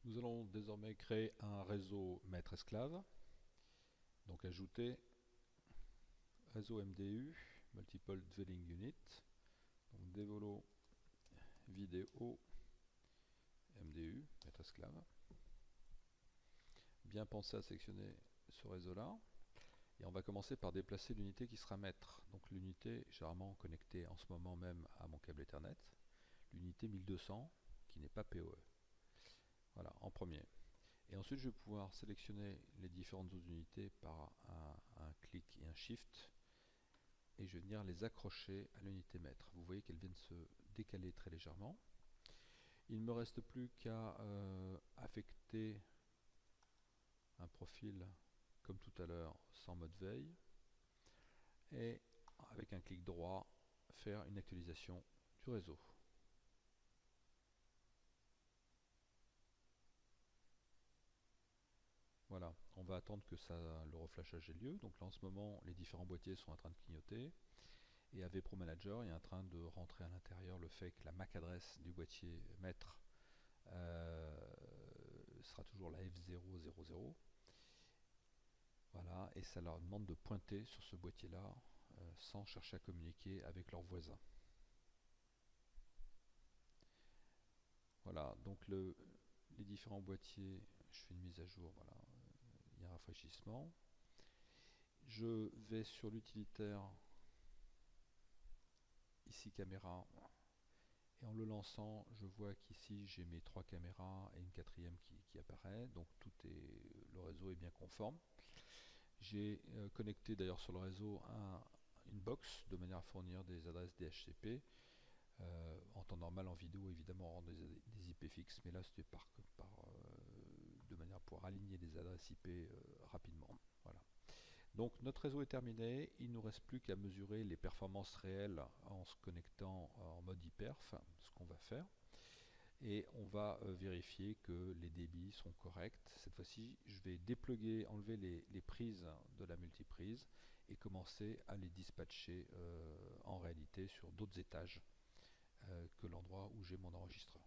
Nous allons désormais créer un réseau maître-esclave. Donc ajouter réseau MDU, Multiple Dwelling Unit. Donc dévolo vidéo MDU, maître-esclave. Bien penser à sélectionner ce réseau-là. Et on va commencer par déplacer l'unité qui sera maître. Donc l'unité généralement connectée en ce moment même à mon câble Ethernet. L'unité 1200 qui n'est pas PoE. Voilà, en premier. Et ensuite, je vais pouvoir sélectionner les différentes autres unités par un clic et un shift. Et je vais venir les accrocher à l'unité maître. Vous voyez qu'elles viennent se décaler très légèrement. Il ne me reste plus qu'à affecter un profil comme tout à l'heure sans mode veille. Et avec un clic droit, faire une actualisation du réseau. Voilà, on va attendre que le reflashage ait lieu. Donc là en ce moment, les différents boîtiers sont en train de clignoter. Et AV Pro Manager est en train de rentrer à l'intérieur le fait que la MAC adresse du boîtier maître sera toujours la F000. Voilà, et ça leur demande de pointer sur ce boîtier-là sans chercher à communiquer avec leurs voisins. Voilà, donc les différents boîtiers, je fais une mise à jour, voilà, il y a un rafraîchissement. Je vais sur l'utilitaire, ici caméra, et en le lançant, je vois qu'ici j'ai mes 3 caméras et une quatrième qui apparaît, donc le réseau est bien conforme. J'ai connecté d'ailleurs sur le réseau une box de manière à fournir des adresses DHCP. En temps normal, en vidéo, évidemment, on rend des IP fixes, mais là c'était de manière à pouvoir aligner des adresses IP rapidement. Voilà. Donc notre réseau est terminé, il ne nous reste plus qu'à mesurer les performances réelles en se connectant en mode hyperf, ce qu'on va faire. Et on va vérifier que les débits sont corrects. Cette fois-ci, je vais dépluguer, enlever les prises de la multiprise et commencer à les dispatcher en réalité sur d'autres étages que l'endroit où j'ai mon enregistreur.